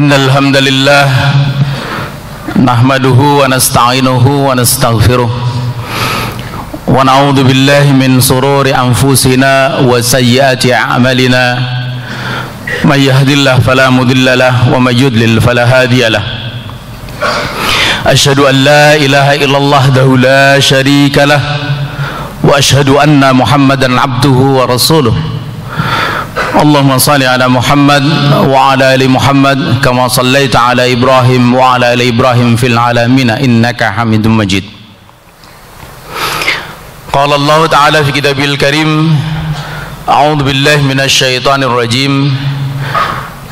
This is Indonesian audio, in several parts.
إن الحمد لله نحمده ونستعينه ونستغفره ونعوذ بالله من شرور أنفسنا وسيئات أعمالنا من يهد الله فلا مضل له ومن يضلل فلا هادي له أشهد أن لا إله إلا الله وحده لا شريك له وأشهد أن محمدا عبده ورسوله اللهم صل على محمد وعلى آل محمد كما صليت على إبراهيم وعلى آل إبراهيم في العالمين إنك حميد مجيد قال الله تعالى في كتابه الكريم أعوذ بالله من الشيطان الرجيم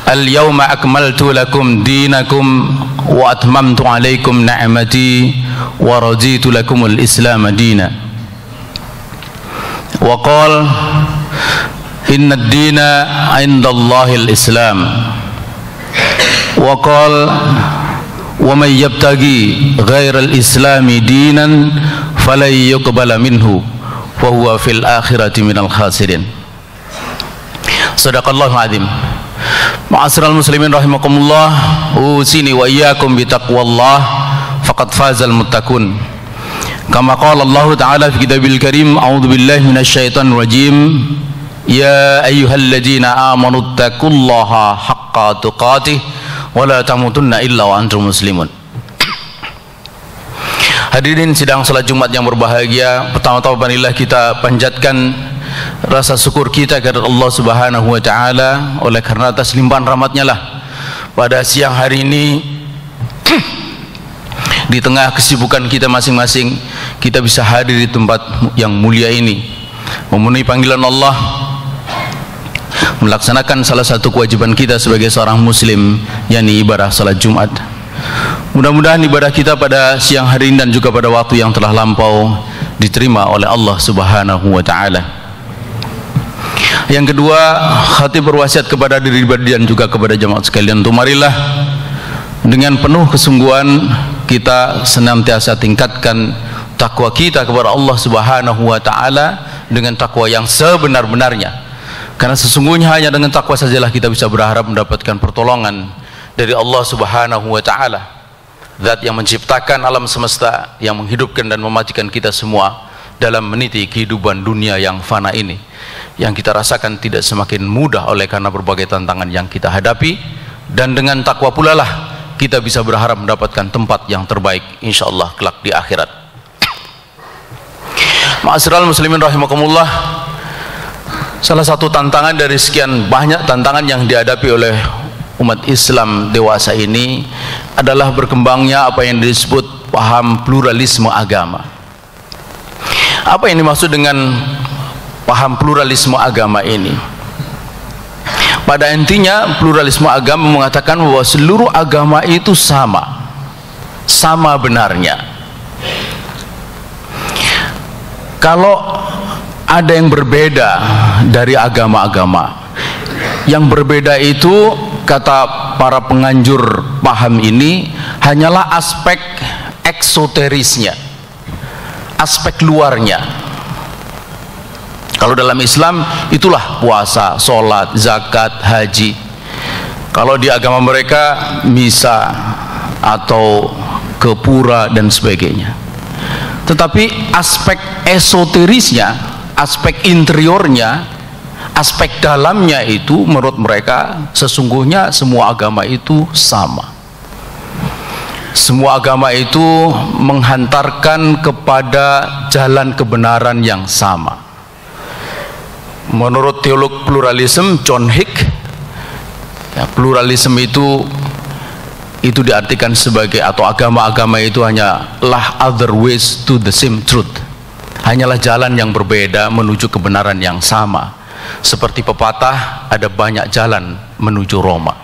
اليوم أكملت لكم دينكم وأتممت عليكم نعمتي ورضيت لكم الإسلام دينا وقال إن الدين عند الله الإسلام وقال ومن يبتغي غير الإسلام دينا فلن يقبل منه وهو في الآخرة من الخاسرين صدق الله العظيم Ma'asyiral muslimin rahimakumullah, usini wa iyyakum bitaqwallah faqad fazal muttaqun. Kama qala Allah Ta'ala fi kitabil karim, a'udzu billahi minasyaitonir rajim. Ya ayyuhalladzina amanu taqullaha haqqa tuqatih wa la tamutunna illa wa antum muslimun. Hadirin sidang salat Jumat yang berbahagia, pertama-tama marilah kita panjatkan rasa syukur kita kepada Allah Subhanahu wa taala oleh karena atas limpahan rahmatnya lah pada siang hari ini di tengah kesibukan kita masing-masing kita bisa hadir di tempat yang mulia ini memenuhi panggilan Allah, melaksanakan salah satu kewajiban kita sebagai seorang muslim, yakni ibadah salat Jumat. Mudah-mudahan ibadah kita pada siang hari ini dan juga pada waktu yang telah lampau diterima oleh Allah Subhanahu wa taala. Yang kedua, khatib berwasiat kepada diri dan juga kepada jemaah sekalian untuk marilah dengan penuh kesungguhan kita senantiasa tingkatkan takwa kita kepada Allah Subhanahu wa taala dengan takwa yang sebenar-benarnya. Karena sesungguhnya hanya dengan takwa sajalah kita bisa berharap mendapatkan pertolongan dari Allah Subhanahu wa taala, Zat yang menciptakan alam semesta, yang menghidupkan dan mematikan kita semua dalam meniti kehidupan dunia yang fana ini, yang kita rasakan tidak semakin mudah oleh karena berbagai tantangan yang kita hadapi. Dan dengan takwa pula lah kita bisa berharap mendapatkan tempat yang terbaik insyaallah kelak di akhirat. Ma'asyiral muslimin rahimakumullah, salah satu tantangan dari sekian banyak tantangan yang dihadapi oleh umat Islam dewasa ini adalah berkembangnya apa yang disebut paham pluralisme agama. Apa yang dimaksud dengan paham pluralisme agama ini? Pada intinya pluralisme agama mengatakan bahwa seluruh agama itu sama benarnya. Kalau ada yang berbeda dari agama-agama, yang berbeda itu kata para penganjur paham ini hanyalah aspek eksoterisnya, aspek luarnya. Kalau dalam Islam itulah puasa, sholat, zakat, haji. Kalau di agama mereka misa atau ke pura dan sebagainya. Tetapi aspek esoterisnya, aspek interiornya, aspek dalamnya itu menurut mereka sesungguhnya semua agama itu sama. Semua agama itu menghantarkan kepada jalan kebenaran yang sama. Menurut teolog pluralisme John Hick, ya, pluralisme itu diartikan sebagai, atau agama-agama itu hanyalah other ways to the same truth, hanyalah jalan yang berbeda menuju kebenaran yang sama. Seperti pepatah, ada banyak jalan menuju Roma.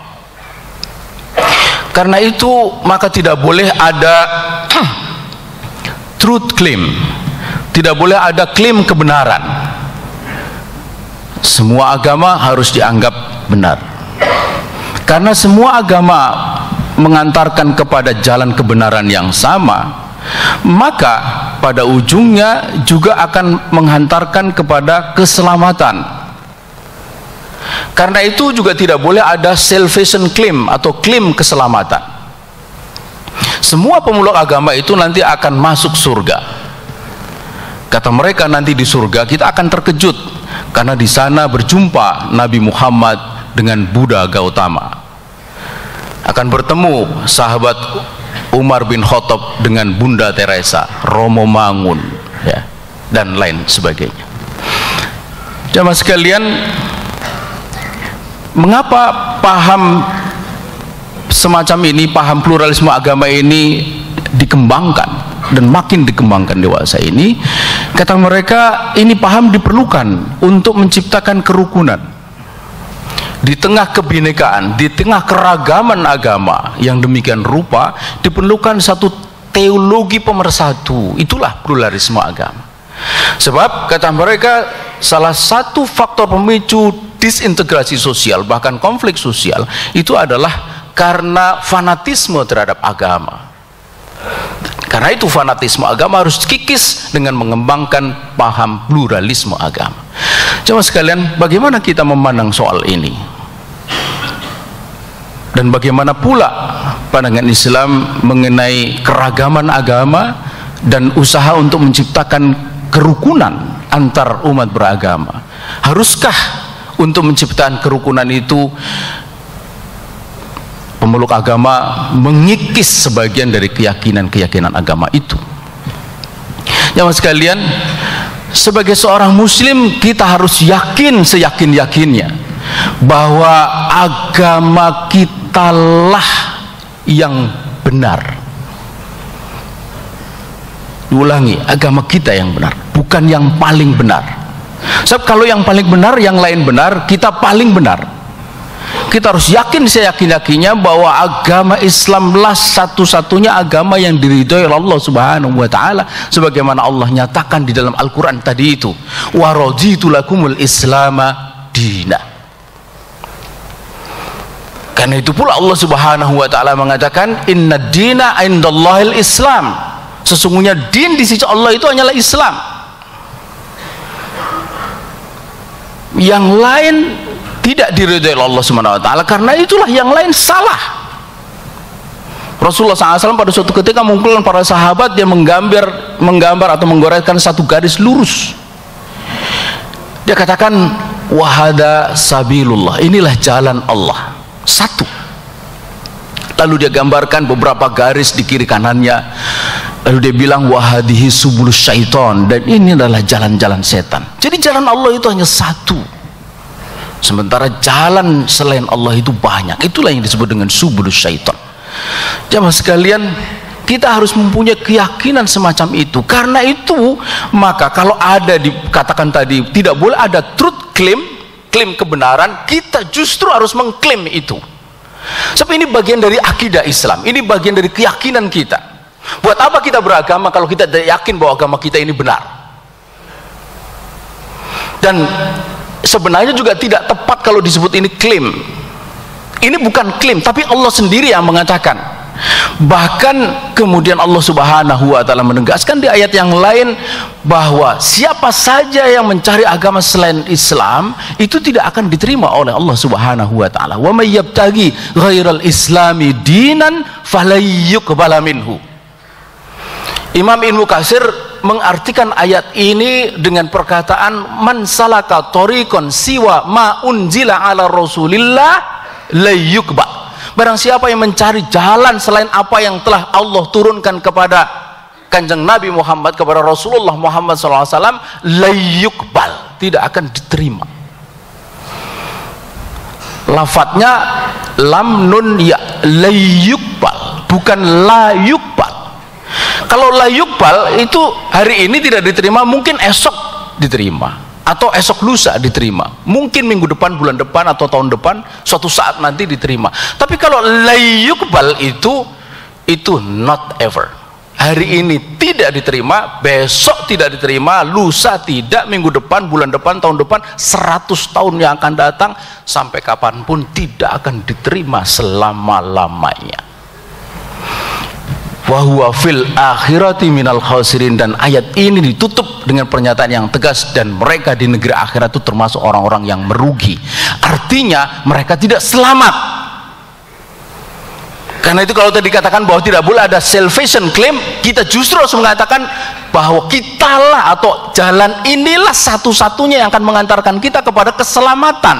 Karena itu maka tidak boleh ada truth claim, tidak boleh ada klaim kebenaran. Semua agama harus dianggap benar, karena semua agama mengantarkan kepada jalan kebenaran yang sama, maka pada ujungnya juga akan menghantarkan kepada keselamatan. Karena itu juga tidak boleh ada salvation claim atau klaim keselamatan. Semua pemeluk agama itu nanti akan masuk surga. Kata mereka, nanti di surga kita akan terkejut karena di sana berjumpa Nabi Muhammad dengan Buddha Gautama. Akan bertemu sahabat Umar bin Khattab dengan Bunda Teresa, Romo Mangun, ya, dan lain sebagainya. Jamaah sekalian, mengapa paham semacam ini, paham pluralisme agama ini dikembangkan dan makin dikembangkan dewasa ini? Kata mereka, ini paham diperlukan untuk menciptakan kerukunan di tengah kebinekaan, di tengah keragaman agama yang demikian rupa. Diperlukan satu teologi pemersatu. Itulah pluralisme agama. Sebab kata mereka, salah satu faktor pemicu disintegrasi sosial, bahkan konflik sosial, itu adalah karena fanatisme terhadap agama. Karena itu fanatisme agama harus kikis dengan mengembangkan paham pluralisme agama. Jemaah sekalian, bagaimana kita memandang soal ini? Dan bagaimana pula pandangan Islam mengenai keragaman agama dan usaha untuk menciptakan kerukunan antar umat beragama? Haruskah untuk menciptakan kerukunan itu pemeluk agama mengikis sebagian dari keyakinan-keyakinan agama itu? Jemaah sekalian, sebagai seorang muslim kita harus yakin seyakin-yakinnya bahwa agama kitalah yang benar. Ulangi, agama kita yang benar, bukan yang paling benar. Sebab kalau yang paling benar, yang lain benar, kita paling benar. Kita harus yakin seyakin-yakinnya bahwa agama Islamlah satu-satunya agama yang diridhoi oleh Allah Subhanahu wa taala, sebagaimana Allah nyatakan di dalam Al-Qur'an tadi itu, wa raditu lakumul islama dina. Karena itu pula Allah Subhanahu wa taala mengatakan, inna dina indallahil Islam. Sesungguhnya din di sisi Allah itu hanyalah Islam. Yang lain tidak diridhoi oleh Allah Subhanahu wa taala, karena itulah yang lain salah. Rasulullah SAW pada suatu ketika mengumpulkan para sahabat, dia menggambar atau menggoreskan satu garis lurus. Dia katakan, wahada sabilullah, inilah jalan Allah, satu. Lalu dia gambarkan beberapa garis di kiri kanannya. Lalu dia bilang, wahadihi subulus syaiton, dan ini adalah jalan-jalan setan. Jadi jalan Allah itu hanya satu, sementara jalan selain Allah itu banyak. Itulah yang disebut dengan subulus syaiton. Jamaah sekalian, kita harus mempunyai keyakinan semacam itu. Karena itu maka kalau ada dikatakan tadi tidak boleh ada truth claim, klaim kebenaran, kita justru harus mengklaim itu. Sebab ini bagian dari akidah Islam, ini bagian dari keyakinan kita. Buat apa kita beragama kalau kita tidak yakin bahwa agama kita ini benar? Dan sebenarnya juga tidak tepat kalau disebut ini klaim. Ini bukan klaim, tapi Allah sendiri yang mengatakan. Bahkan kemudian Allah Subhanahu wa taala menegaskan di ayat yang lain bahwa siapa saja yang mencari agama selain Islam itu tidak akan diterima oleh Allah Subhanahu wa taala. Wa may yabtaghi ghairal islami dinan falayyuqbala minhu. Imam Ibnu Katsir mengartikan ayat ini dengan perkataan, man salaka thoriqan siwa ma unzila ala rasulillah layyuqba. Barang siapa yang mencari jalan selain apa yang telah Allah turunkan kepada Kanjeng Nabi Muhammad, kepada Rasulullah Muhammad SAW, layyuqbal, tidak akan diterima. Lafadznya lam nun ya, layyuqbal, bukan layuqbal. Kalau layuqbal itu hari ini tidak diterima, mungkin esok diterima, atau esok lusa diterima, mungkin minggu depan, bulan depan, atau tahun depan, suatu saat nanti diterima. Tapi kalau layyuqbal itu not ever. Hari ini tidak diterima, besok tidak diterima, lusa tidak, minggu depan, bulan depan, tahun depan, 100 tahun yang akan datang, sampai kapanpun tidak akan diterima selama-lamanya. Wa huwa fil akhirati minal khasirin. Dan ayat ini ditutup dengan pernyataan yang tegas, dan mereka di negeri akhirat itu termasuk orang-orang yang merugi. Artinya artinya mereka tidak selamat. Karena itu kalau tadi dikatakan bahwa tidak boleh ada salvation claim, kita justru harus mengatakan bahwa kitalah atau jalan inilah satu-satunya yang akan mengantarkan kita kepada keselamatan.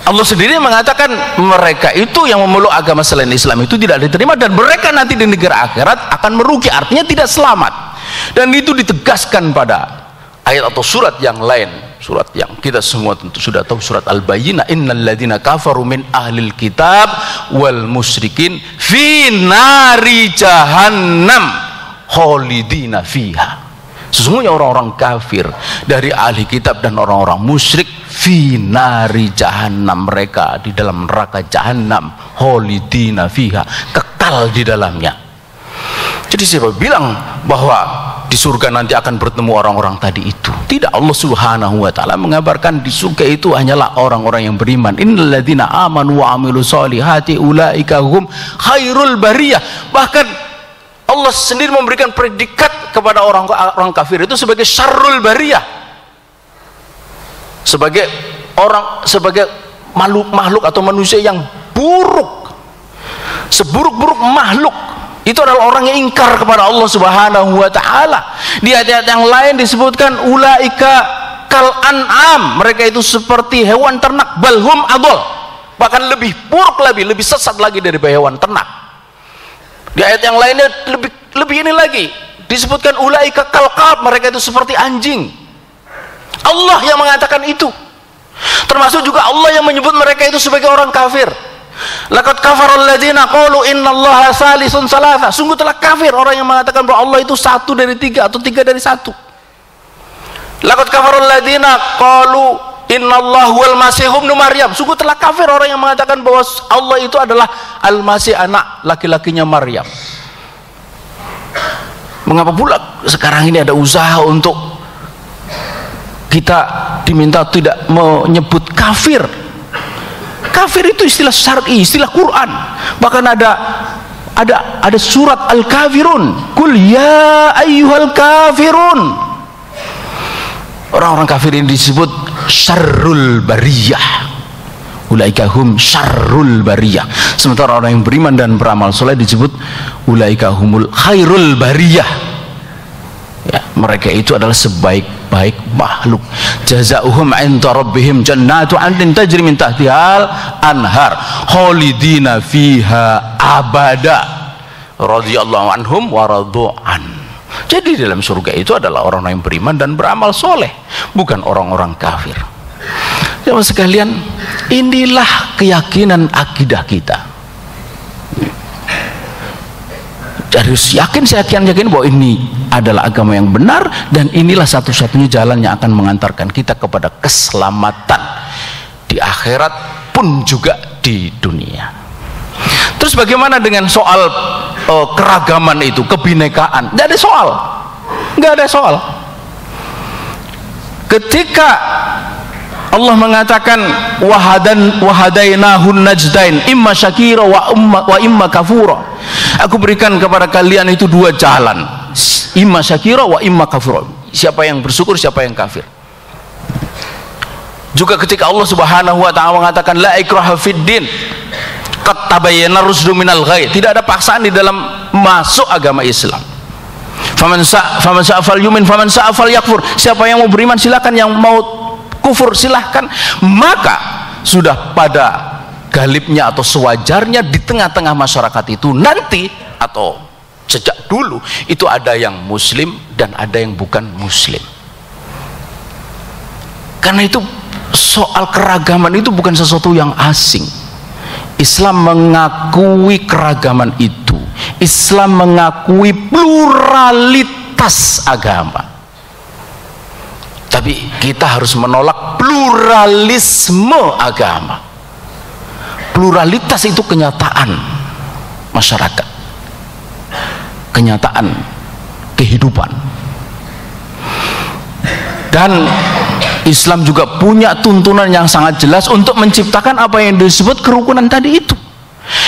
Allah sendiri mengatakan mereka itu yang memeluk agama selain Islam itu tidak diterima, dan mereka nanti di negara akhirat akan merugi, artinya tidak selamat. Dan itu ditegaskan pada ayat atau surat yang lain, surat yang kita semua tentu sudah tahu, surat Al-Bayyinah, innal ladzina kafaru min ahlil kitab wal musyrikin fi nari jahannam khalidina fiha. Sesungguhnya orang-orang kafir dari ahli kitab dan orang-orang musyrik fi nari jahannam, mereka di dalam neraka jahannam, khalidina fiha, kekal di dalamnya. Jadi siapa bilang bahwa di surga nanti akan bertemu orang-orang tadi itu? Tidak. Allah Subhanahu wa taala mengabarkan di surga itu hanyalah orang-orang yang beriman. Innal ladzina amanu wa amilus solihati ulaika hum khairul bariyah. Bahkan Allah sendiri memberikan predikat kepada orang kafir itu sebagai syarrul bariyah, sebagai makhluk atau manusia yang buruk, seburuk-buruk makhluk. Itu adalah orang yang ingkar kepada Allah Subhanahu wa taala. Di ayat-ayat yang lain disebutkan ulaika kal an'am, mereka itu seperti hewan ternak, balhum adol, bahkan lebih buruk lagi, lebih sesat lagi dari hewan ternak. Di ayat yang lainnya lebih ini lagi disebutkan ulaika kal qalb, mereka itu seperti anjing. Allah yang mengatakan itu. Termasuk juga Allah yang menyebut mereka itu sebagai orang kafir. Laqad kafaral ladzina qalu innallaha salisun salasa. Sungguh telah kafir orang yang mengatakan bahwa Allah itu satu dari tiga atau tiga dari satu. Laqad kafaral ladzina qalu innallahu wal masih ibnu Maryam. Sungguh telah kafir orang yang mengatakan bahwa Allah itu adalah Al-Masih, anak laki-lakinya Maryam. Mengapa pula sekarang ini ada usaha untuk kita diminta tidak menyebut kafir? Kafir itu istilah syar'i, istilah Quran. Bahkan ada surat Al-Kafirun. Qul ya ayyuhal kafirun. Orang-orang kafir ini disebut syarrul bariyah. Ulaika hum syarrul bariyah. Sementara orang yang beriman dan beramal soleh disebut ulaika humul khairul bariyah. Ya, mereka itu adalah sebaik-baik makhluk. Jazaohum 'inda rabbihim jannatu 'adnin tajri min tahtihal anhar khalidina fiha abada radhiyallahu anhum wa radu'an. Jadi dalam surga itu adalah orang-orang yang beriman dan beramal soleh, bukan orang-orang kafir. Jemaah sekalian, inilah keyakinan akidah kita. Harus yakin bahwa ini adalah agama yang benar, dan inilah satu-satunya jalan yang akan mengantarkan kita kepada keselamatan di akhirat pun juga di dunia. Terus bagaimana dengan soal keragaman itu, kebinekaan? Tidak ada soal. Ketika Allah mengatakan wahadainahun najdain imma syakira wa imma kafura, aku berikan kepada kalian itu dua jalan, imma syakira wa imma kafura, siapa yang bersyukur, siapa yang kafir. Juga ketika Allah Subhanahu wa taala mengatakan la ikraha fid din qad tabayyana rusdu minal ghayy, tidak ada paksaan di dalam masuk agama Islam. Faman sa'a falyumin faman sa'a falyakfur, siapa yang mau beriman silakan, yang mau kufur silahkan. Maka sudah pada galibnya atau sewajarnya di tengah-tengah masyarakat itu nanti atau sejak dulu itu ada yang muslim dan ada yang bukan muslim. Karena itu soal keragaman itu bukan sesuatu yang asing. Islam mengakui keragaman itu. Islam mengakui pluralitas agama. Tapi kita harus menolak pluralisme agama. Pluralitas itu kenyataan masyarakat, kenyataan kehidupan. Dan Islam juga punya tuntunan yang sangat jelas untuk menciptakan apa yang disebut kerukunan tadi itu.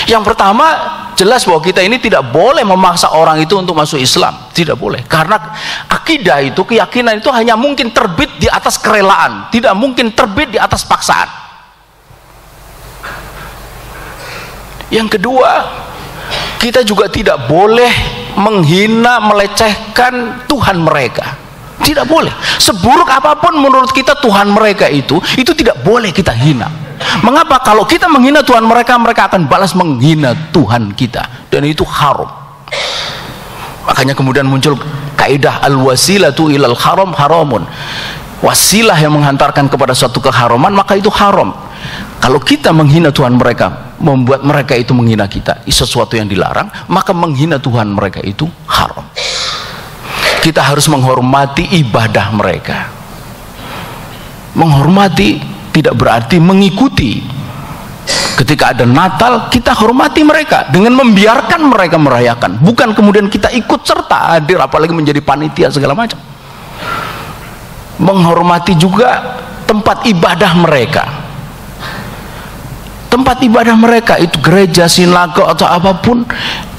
Yang pertama, jelas bahwa kita ini tidak boleh memaksa orang itu untuk masuk Islam, tidak boleh, karena akidah itu, keyakinan itu hanya mungkin terbit di atas kerelaan, tidak mungkin terbit di atas paksaan. Yang kedua, kita juga tidak boleh menghina, melecehkan Tuhan mereka, tidak boleh. Seburuk apapun menurut kita Tuhan mereka itu tidak boleh kita hina. Mengapa? Kalau kita menghina Tuhan mereka, mereka akan balas menghina Tuhan kita, dan itu haram. Makanya kemudian muncul kaidah al-wasilatu ilal haram haramun. Wasilah yang menghantarkan kepada suatu keharaman, maka itu haram. Kalau kita menghina Tuhan mereka, membuat mereka itu menghina kita, sesuatu yang dilarang, maka menghina Tuhan mereka itu haram. Kita harus menghormati ibadah mereka. Menghormati tidak berarti mengikuti. Ketika ada Natal, kita hormati mereka dengan membiarkan mereka merayakan, bukan kemudian kita ikut serta hadir, apalagi menjadi panitia segala macam. Menghormati juga tempat ibadah mereka. Tempat ibadah mereka itu gereja, sinago atau apapun,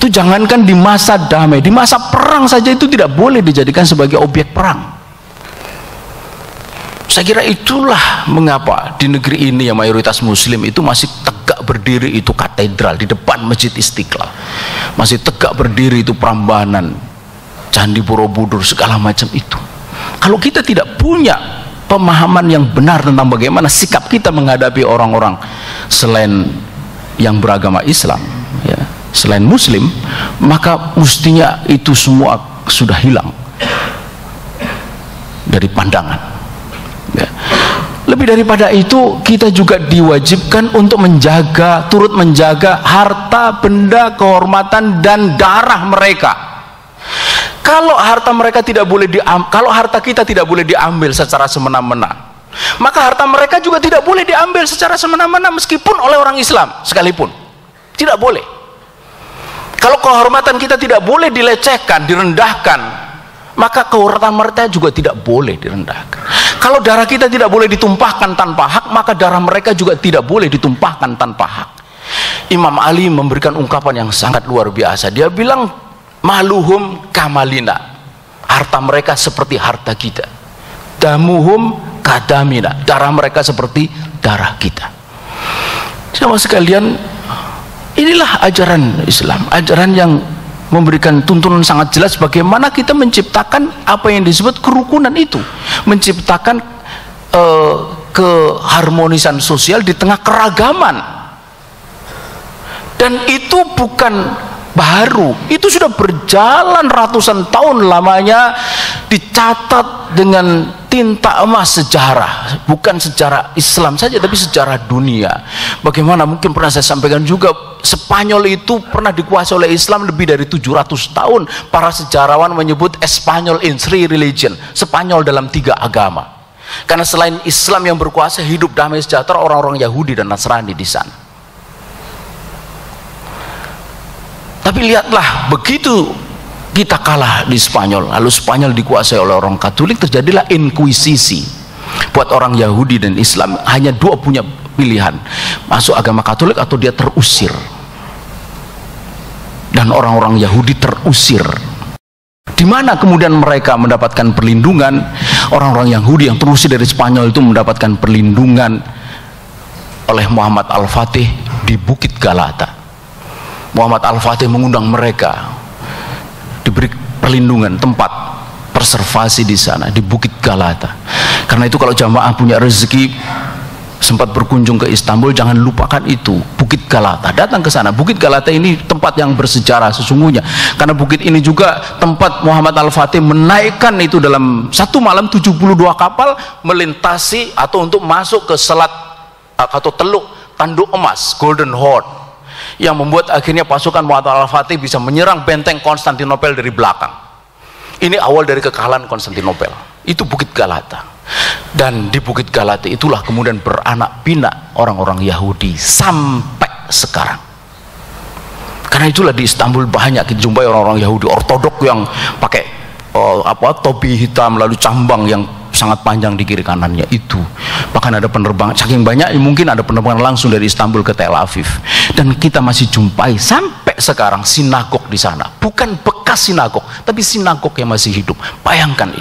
itu jangankan di masa damai, di masa perang saja itu tidak boleh dijadikan sebagai objek perang. Saya kira itulah mengapa di negeri ini yang mayoritas muslim itu masih tegak berdiri itu katedral di depan Masjid Istiqlal, masih tegak berdiri itu Prambanan, Candi Borobudur, segala macam itu. Kalau kita tidak punya pemahaman yang benar tentang bagaimana sikap kita menghadapi orang-orang selain yang beragama Islam, ya, selain muslim, maka mestinya itu semua sudah hilang dari pandangan. Ya. Lebih daripada itu, kita juga diwajibkan untuk menjaga, turut menjaga harta, benda, kehormatan dan darah mereka. Kalau harta mereka tidak boleh kalau harta kita tidak boleh diambil secara semena-mena, maka harta mereka juga tidak boleh diambil secara semena-mena, meskipun oleh orang Islam sekalipun, tidak boleh. Kalau kehormatan kita tidak boleh dilecehkan, direndahkan, maka kehormatan mereka juga tidak boleh direndahkan. Kalau darah kita tidak boleh ditumpahkan tanpa hak, maka darah mereka juga tidak boleh ditumpahkan tanpa hak. Imam Ali memberikan ungkapan yang sangat luar biasa. Dia bilang, maluhum kamalina, harta mereka seperti harta kita, damuhum kadamina, darah mereka seperti darah kita. Sama sekalian, inilah ajaran Islam, ajaran yang memberikan tuntunan sangat jelas bagaimana kita menciptakan apa yang disebut kerukunan itu, menciptakan keharmonisan sosial di tengah keragaman. Dan itu bukan baru, itu sudah berjalan ratusan tahun lamanya, dicatat dengan tinta emas sejarah, bukan sejarah Islam saja tapi sejarah dunia. Bagaimana mungkin pernah saya sampaikan juga, Spanyol itu pernah dikuasai oleh Islam lebih dari 700 tahun. Para sejarawan menyebut Espanyol in three religion, Spanyol dalam 3 agama. Karena selain Islam yang berkuasa, hidup damai sejahtera orang-orang Yahudi dan Nasrani di sana. Tapi lihatlah, begitu kita kalah di Spanyol, lalu Spanyol dikuasai oleh orang Katolik, terjadilah inkuisisi. Buat orang Yahudi dan Islam hanya 2 punya pilihan, masuk agama Katolik atau dia terusir. Dan orang-orang Yahudi terusir. Di mana kemudian mereka mendapatkan perlindungan? Orang-orang Yahudi yang terusir dari Spanyol itu mendapatkan perlindungan oleh Muhammad Al-Fatih di Bukit Galata. Muhammad Al-Fatih mengundang mereka, diberi perlindungan, tempat preservasi di sana, di Bukit Galata. Karena itu kalau jamaah punya rezeki sempat berkunjung ke Istanbul, jangan lupakan itu, Bukit Galata. Datang ke sana. Bukit Galata ini tempat yang bersejarah sesungguhnya, karena bukit ini juga tempat Muhammad Al-Fatih menaikkan itu dalam satu malam 72 kapal melintasi atau untuk masuk ke selat atau teluk tanduk emas, Golden Horn, yang membuat akhirnya pasukan Muhammad Al-Fatih bisa menyerang benteng Konstantinopel dari belakang. Ini awal dari kekalahan Konstantinopel, itu Bukit Galata. Dan di Bukit Galata itulah kemudian beranak pinak orang-orang Yahudi sampai sekarang. Karena itulah di Istanbul banyak kita jumpai orang-orang Yahudi ortodok yang pakai topi hitam, lalu cambang yang sangat panjang di kiri kanannya itu. Bahkan ada penerbangan, saking banyak mungkin ada penerbangan langsung dari Istanbul ke Tel Aviv. Dan kita masih jumpai sampai sampai sekarang sinagog di sana, bukan bekas sinagog, tapi sinagog yang masih hidup. Bayangkan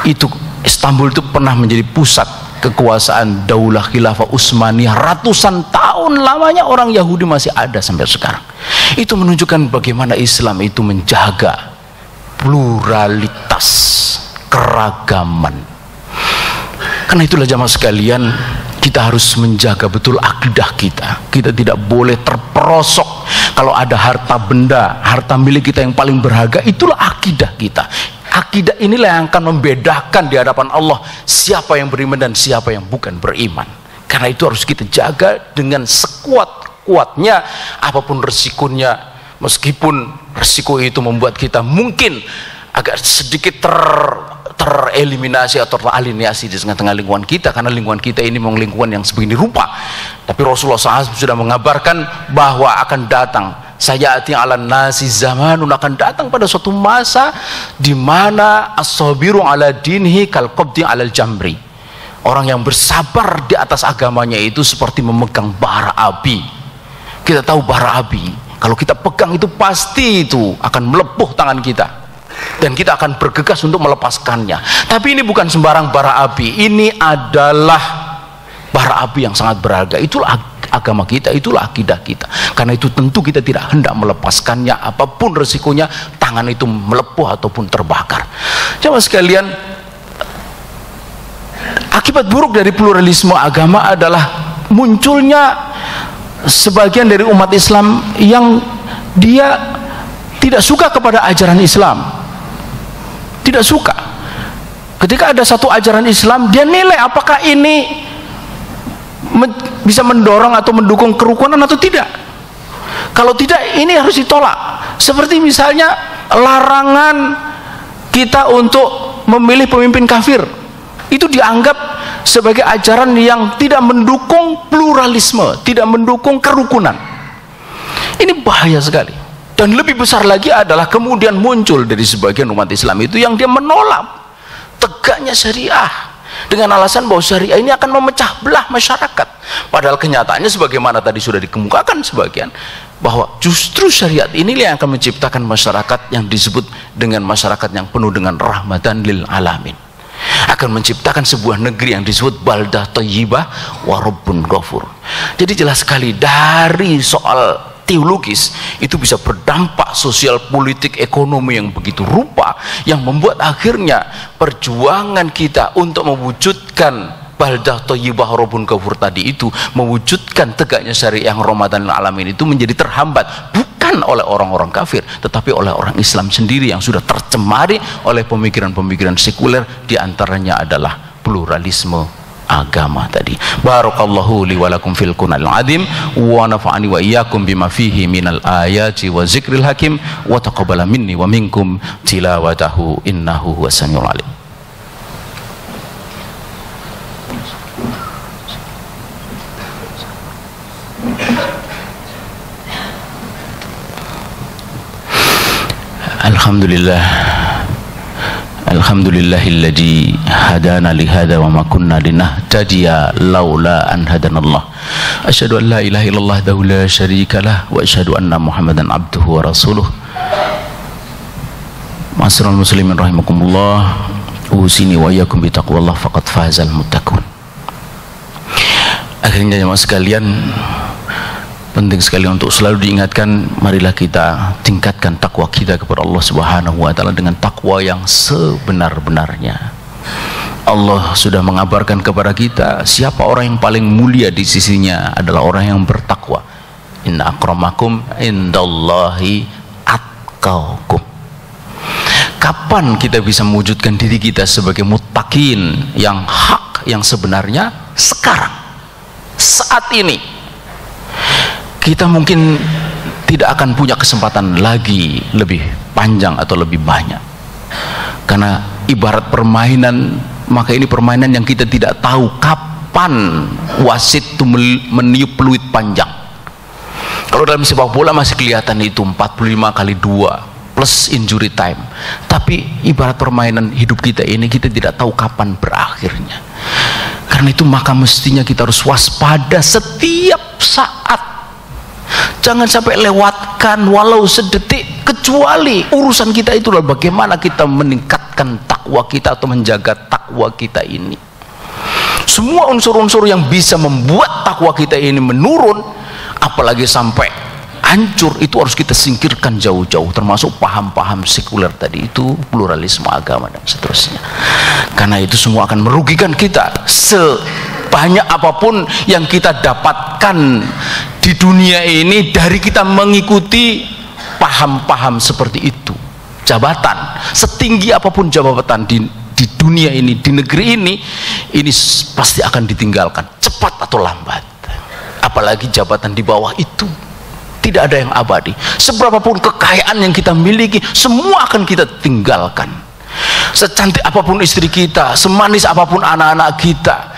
itu Istanbul itu pernah menjadi pusat kekuasaan Daulah Khilafah Utsmaniyah. Ratusan tahun lamanya orang Yahudi masih ada sampai sekarang. Itu menunjukkan bagaimana Islam itu menjaga pluralitas, keragaman. Karena itulah jamaah sekalian, kita harus menjaga betul akidah kita. Kita tidak boleh terperosok. Kalau ada harta benda, harta milik kita yang paling berharga, itulah akidah kita. Akidah inilah yang akan membedakan di hadapan Allah siapa yang beriman dan siapa yang bukan beriman. Karena itu harus kita jaga dengan sekuat-kuatnya, apapun resikonya. Meskipun resiko itu membuat kita mungkin agak sedikit tereliminasi atau teralienasi di tengah-tengah lingkungan kita, karena lingkungan kita ini memang lingkungan yang sebegini rupa. Tapi Rasulullah SAW sudah mengabarkan bahwa akan datang sayati ala nasi zamanun, akan datang pada suatu masa di mana as-sabiru ala dinhi kal qabdi ala jamri. Orang yang bersabar di atas agamanya itu seperti memegang bara api. Kita tahu bara api, kalau kita pegang itu pasti itu akan melepuh tangan kita, dan kita akan bergegas untuk melepaskannya. Tapi ini bukan sembarang bara api, ini adalah bara api yang sangat berharga. Itulah agama kita, itulah akidah kita. Karena itu tentu kita tidak hendak melepaskannya, apapun resikonya, tangan itu melepuh ataupun terbakar. Jamaah sekalian, akibat buruk dari pluralisme agama adalah munculnya sebagian dari umat Islam yang dia tidak suka kepada ajaran Islam. Tidak suka. Ketika ada satu ajaran Islam, dia nilai apakah ini bisa mendorong atau mendukung kerukunan atau tidak. Kalau tidak, ini harus ditolak. Seperti misalnya larangan kita untuk memilih pemimpin kafir, itu dianggap sebagai ajaran yang tidak mendukung pluralisme, tidak mendukung kerukunan. Ini bahaya sekali. Dan lebih besar lagi adalah kemudian muncul dari sebagian umat Islam itu yang dia menolak tegaknya syariah dengan alasan bahwa syariah ini akan memecah belah masyarakat. Padahal kenyataannya sebagaimana tadi sudah dikemukakan sebagian, bahwa justru syariat inilah yang akan menciptakan masyarakat yang disebut dengan masyarakat yang penuh dengan rahmatan lil alamin, akan menciptakan sebuah negeri yang disebut baldah thayyibah wa rabbun ghafur. Jadi jelas sekali dari soal teologis itu bisa berdampak sosial, politik, ekonomi yang begitu rupa, yang membuat akhirnya perjuangan kita untuk mewujudkan baldah thayyibah rabbun ghafur tadi itu, mewujudkan tegaknya syariah yang rahmatan lil alamin itu menjadi terhambat, bukan oleh orang-orang kafir, tetapi oleh orang Islam sendiri yang sudah tercemari oleh pemikiran-pemikiran sekuler, diantaranya adalah pluralisme agama tadi. Barakallahu li wa lakum fil Qur'anil azim wa nafa'ani wa iyyakum bima fihi minal ayati wa zikril hakim wa taqabbala minni wa minkum tilawatahu innahu huwas samiul alim. Alhamdulillah, alhamdulillahilladzi hadana li hadza wa ma kunna linahtadiya laula an hadanallah. Asyhadu an la ilaha illallah wahdahu la syarikalah wa asyhadu anna Muhammadan abduhu wa rasuluh. Ma'asyiral muslimin rahimakumullah, usini wa iyyakum bi taqwallah faqad fazal muttaqun. Akhirnya jemaah sekalian, penting sekali untuk selalu diingatkan, marilah kita tingkatkan takwa kita kepada Allah Subhanahu wa taala dengan takwa yang sebenar-benarnya. Allah sudah mengabarkan kepada kita siapa orang yang paling mulia di sisinya adalah orang yang bertakwa. Inna akramakum indallahi atqakum. Kapan kita bisa mewujudkan diri kita sebagai muttaqin yang hak, yang sebenarnya? Sekarang, saat ini. Kita mungkin tidak akan punya kesempatan lagi lebih panjang atau lebih banyak, karena ibarat permainan, maka ini permainan yang kita tidak tahu kapan wasit itu meniup peluit panjang. Kalau dalam sepak bola masih kelihatan itu 45 kali 2 plus injury time, tapi ibarat permainan hidup kita ini kita tidak tahu kapan berakhirnya. Karena itu maka mestinya kita harus waspada setiap saat. Jangan sampai lewatkan walau sedetik, kecuali urusan kita itulah bagaimana kita meningkatkan takwa kita atau menjaga takwa kita ini. Semua unsur-unsur yang bisa membuat takwa kita ini menurun, apalagi sampai hancur, itu harus kita singkirkan jauh-jauh, termasuk paham-paham sekuler tadi itu, pluralisme agama dan seterusnya. Karena itu semua akan merugikan kita. Sebanyak apapun yang kita dapatkan di dunia ini dari kita mengikuti paham-paham seperti itu. Jabatan, setinggi apapun jabatan di dunia ini, di negeri ini pasti akan ditinggalkan cepat atau lambat. Apalagi jabatan di bawah itu tidak ada yang abadi. Seberapapun kekayaan yang kita miliki, semua akan kita tinggalkan. Secantik apapun istri kita, semanis apapun anak-anak kita,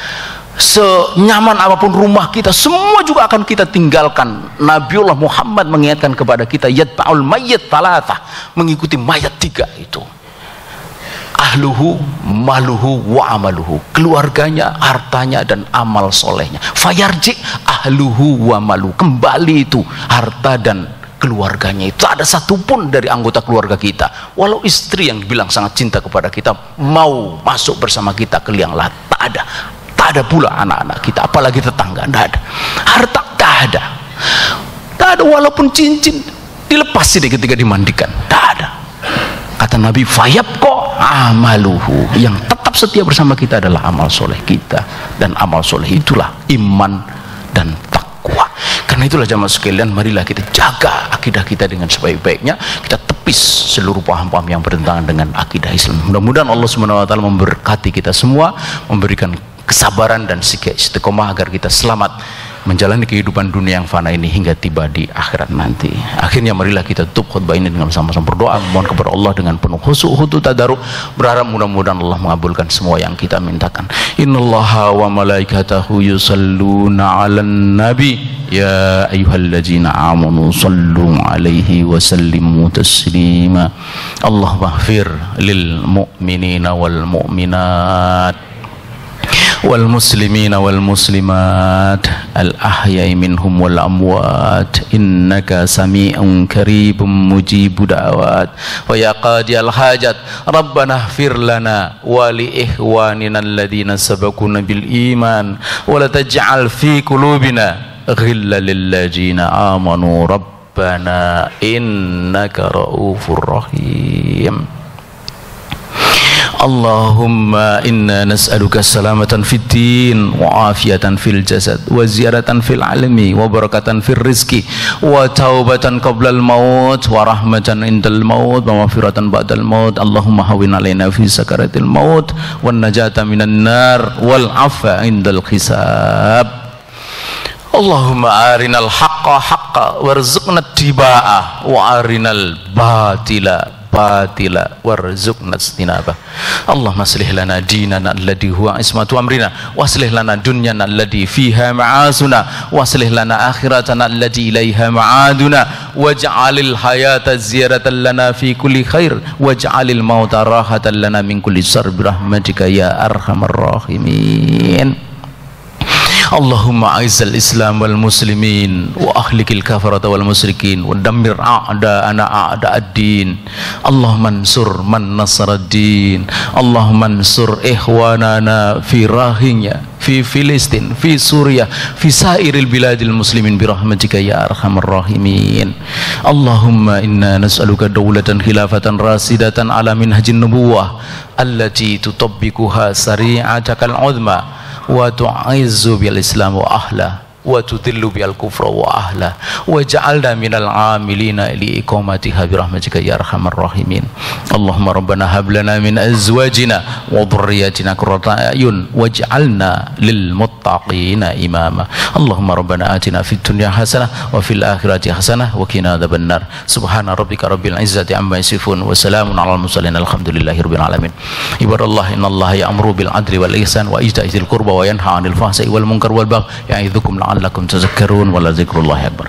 senyaman apapun rumah kita, semua juga akan kita tinggalkan. Nabiullah Muhammad mengingatkan kepada kita, yatba'ul mayyit talatah, mengikuti mayat 3 itu. Ahluhu, maluhu, wa amaluhu, keluarganya, hartanya, dan amal solehnya. Fayarji ahluhu wa maluhu, kembali itu harta dan keluarganya. Itu ada satupun dari anggota keluarga kita, walau istri yang bilang sangat cinta kepada kita, mau masuk bersama kita ke liang lahat, tak ada pula anak-anak kita, apalagi tetangga, tidak ada. Harta tak ada, walaupun cincin dilepas sih ketika dimandikan, tak ada. Kata Nabi, fayabqa amaluhu, yang tetap setia bersama kita adalah amal soleh kita, dan amal soleh itulah iman dan takwa. Karena itulah jamaah sekalian, marilah kita jaga akidah kita dengan sebaik-baiknya, kita tepis seluruh paham-paham yang bertentangan dengan akidah Islam. Mudah-mudahan Allah SWT memberkati kita semua, memberikan kesabaran dan sikap istiqomah agar kita selamat menjalani kehidupan dunia yang fana ini hingga tiba di akhirat nanti. Akhirnya marilah kita tutup khutbah ini dengan sama-sama berdoa, mohon kepada Allah dengan penuh khusyuk, khudu tadarruk, berharap mudah-mudahan Allah mengabulkan semua yang kita mintakan. Innallaha wa malaikatahu yusalluna 'alan nabi ya ayyuhalladzina amanu sallu 'alaihi wa sallimu taslima. Allahummaghfir lil mu'minina wal mu'minat wal muslimina wal muslimat al ahya'i minhum wal amwat innaka sami'un qaribun mujibud da'awat wa ya qadiyal hajat rabbana ighfir lana wa li ikhwanina alladhina sabaquna bil iman wa la taj'al fi qulubina ghillan lil ladzina amanu rabbana innaka ra'ufur rahim. Allahumma inna nas'aluka salamatan fid din wa afiyatan fil jasad wa ziyaratan fil almi wa barakatan fil rizki wa taubatan qablal maut wa rahmatan indal maut wa maghfiratan ba'dal maut. Allahumma hawwin alaina fi sakaratil maut wan najata minan nar wal afwa indal hisab. Allahumma arinal haqqa haqqa warzuqna ittiba'ah wa arinal batila batila warzuqna istinabah. Allahumma aslih lana dinana alladhi huwa ismatu amrina wa aslih lana dunyana alladhi fiha ma'asuna wa aslih lana akhiratana alladhi ilaiha ma'aduna waj'alil hayata ziyaratan lana fi kulli khair waj'alil mauta rahatan lana min kulli syarr birahmatika ya arhamar rahimin. Allahumma a'izzal islam wal muslimin wa ahlikil kafarata wal musyrikin wa dammir a'da'ana a'da'ad-din. Allahumma ansur man nasaraddin. Allahumma ansur ikhwanana fi Rohingya, fi Filistin, fi Suriah, fi sairil biladil muslimin birahmatika ya arhamar rahimin. Allahumma inna nas'aluka dawlatan khilafatan rasidatan ala minhajin nubuwah allati tutabbiquha sari'atakal uzma wa tu'izzu bil islam wa ahla wa tudillu bil kufra wa ahla wa ja'alna minal amilina li iqamatiha bi rahmatika ya arhamar rahimin. Allahumma rabbana hab lana min azwajina wa dhurriyyatina qurrata a'yun waj'alna lil muttaqina imama. Allahumma rabbana atina fid dunya hasanah wa fil akhirati hasanah wa qina adzabannar. Subhana rabbika rabbil izzati amma yasifun wa salamun alal mursalin alhamdulillahi rabbil alamin. Ibadallah innallaha ya'muru bil adli wal ihsan wa ita'i dzil qurba wa yanha 'anil fahsai wal munkar wal baghi ya'idzukum la'allakum tadhakkarun wa la dzikrullahi akbar.